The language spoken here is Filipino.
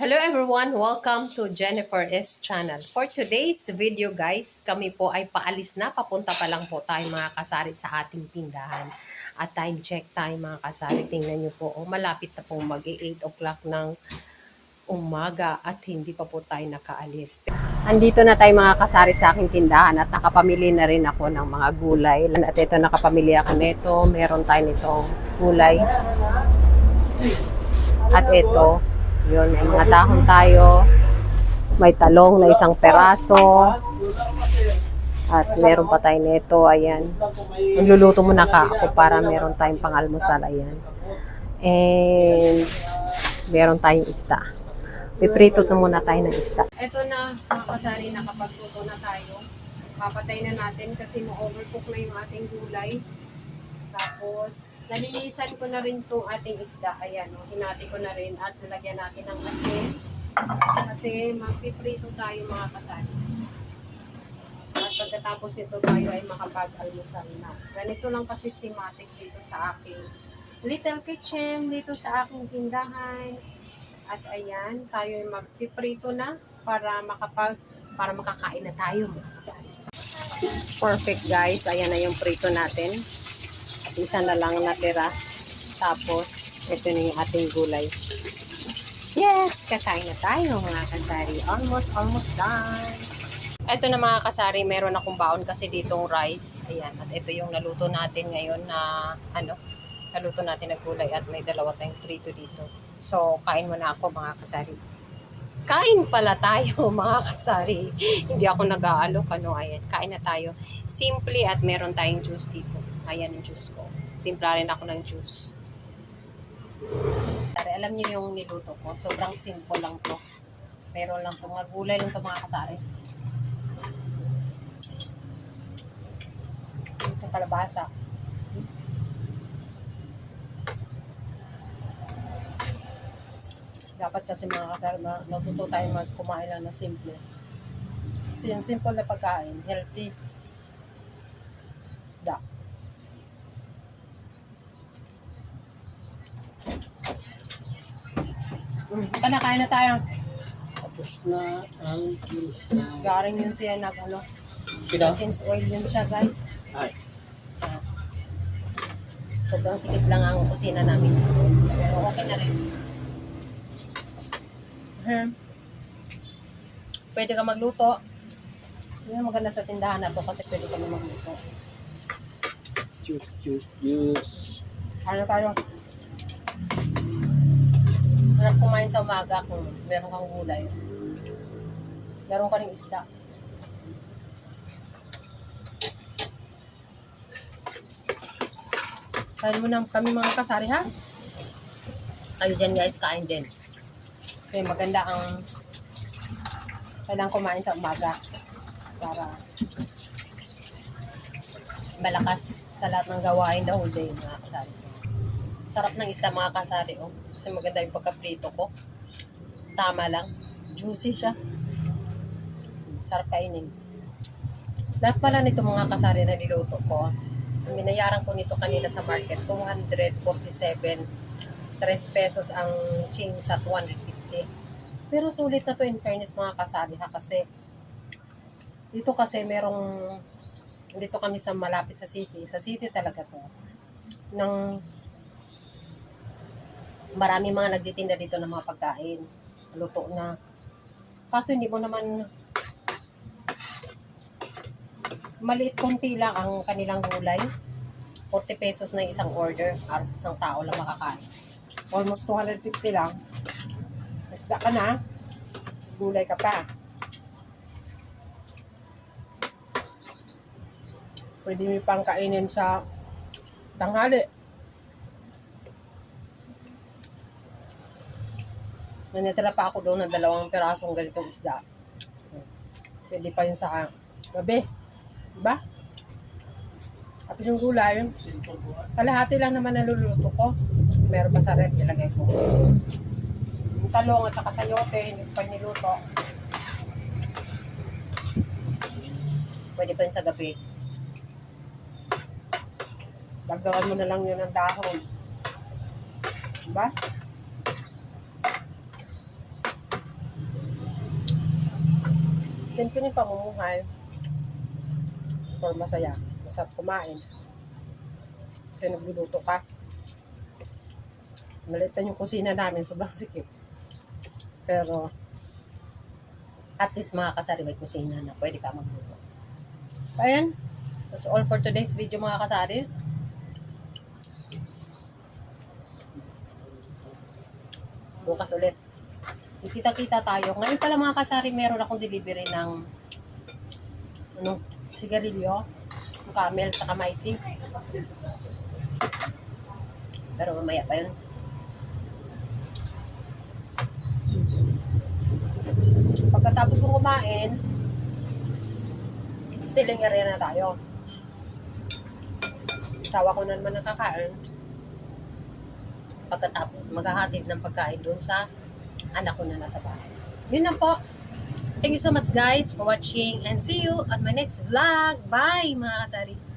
Hello everyone! Welcome to Jennifer S. Channel. For today's video guys, kami po ay paalis na. Papunta pa lang po tayo mga kasari sa ating tindahan. At time check tayo mga kasari. Tingnan nyo po, malapit na po mag-8 o'clock ng umaga at hindi pa po tayo nakaalis. Andito na tayo mga kasari sa aking tindahan at nakapamili na rin ako ng mga gulay. At ito nakapamili ako nito. Meron tayo nitong gulay. At ito, yun, may mga dahon tayo. May talong na isang peraso. At meron pa tayo nito, ayan. Magluluto muna ako para meron tayong pang-almusal, ayan. And meron tayong isda. Piprito na muna tayo ng isda. Ito na, mga kasari, nakapagluto na tayo. Papatay na natin kasi ma-overcook na yung ating gulay. Tapos, nalinisan ko na rin itong ating isda. Ayan, hinati ko na rin at nalagyan natin ng asin. Kasi magpiprito tayo mga kasari. At pagkatapos ito tayo ay makapag-almusal na. Ganito lang ka-systematic dito sa aking little kitchen, dito sa aking tindahan. At ayan, tayo ay magpiprito na para makakain na tayo mga kasari. Perfect guys, ayan na yung prito natin. At isa na lang natira. Tapos, ito na yung ating gulay. Yes! Kakain na tayo mga kasari. Almost done. Ito na mga kasari, meron akong baon kasi ditong rice. Ayan. At ito yung naluto natin ngayon na naluto natin na gulay at may dalawa tayong prito dito. So, kain muna ako mga kasari. Kain pala tayo mga kasari. Hindi ako nag-aalok. Ayan. Kain na tayo. Simple at meron tayong juice dito. Ayan yung juice ko. Timpla rin ako ng juice. Alam niyo yung niluto ko. Sobrang simple lang to. Meron lang to. Mga gulay lang to mga kasari. Ito kalabasa. Dapat kasi mga kasari, natuto tayo kumain lang na simple. Kasi yung simple na pagkain, healthy. Da. Kain na tayo. Tapos na ang juice na. Garing yun siya essence oil yun siya guys. Ay. Sobrang sikip lang ang kusina namin. Pero okay na rin. Pwede ka magluto. Yun ang maganda sa tindahan na to kasi pwede kami magluto. Juice. Ano tayo? Sarap kumain sa umaga kung meron kang gulay. Meron ka ring isda. Kain mo na kami mga kasari ha? Kayo dyan guys, kain din. Kasi maganda ang kailangan kumain sa umaga para malakas sa lahat ng gawain the whole day mga kasari. Sarap ng isda mga kasari oh. Kasi maganda yung pagkaprito ko. Tama lang. Juicy siya. Sarap kainin. Lahat pala nito mga kasari na niluto ko. Minayaran ko nito kanina sa market. 247. 3 pesos ang change sa 250. Pero sulit na to in fairness mga kasari ha. Kasi dito kasi dito kami sa malapit sa city. Sa city talaga to. Marami mga nagtitinda dito ng mga pagkain. Luto na. Kaso hindi mo naman maliit konti lang ang kanilang gulay. 40 pesos na isang order para sa isang tao lang makakain. Almost 250 lang. Isda ka na. Gulay ka pa. Pwede mo pang kainin sa tanghali. Nanitira pa ako doon ng 2 pirasong ganitong isda. Pwede pa yun sa gabi. Diba? Tapos yung gulay, kalahati lang naman naluluto ko. Meron pa sa rep, nilagay ko. Yung talong at saka sayote, hindi ko pa niluto. Pwede pa yun sa gabi. Dagdagan mo na lang yun ng dahon. 'Di ba? Simple yung pamumuhay. Or masaya. Masarap kumain. Kasi nagluluto ka. Maliit na yung kusina namin. Sobrang sikip. Pero, at least mga kasari may kusina na pwede ka magluto. Ayan. That's all for today's video mga kasari. Bukas ulit. Kita-kita tayo. Ngayon pala mga kasari, meron akong delivery ng sigarilyo, camel, saka mighty. Pero mamaya pa yun. Pagkatapos kong kumain, siling area na tayo. Sawa ko na naman nakakain. Pagkatapos, maghahatid ng pagkain doon sa anak ko na nasa bahay. Yun na po. Thank you so much guys for watching and see you on my next vlog. Bye mga kasari.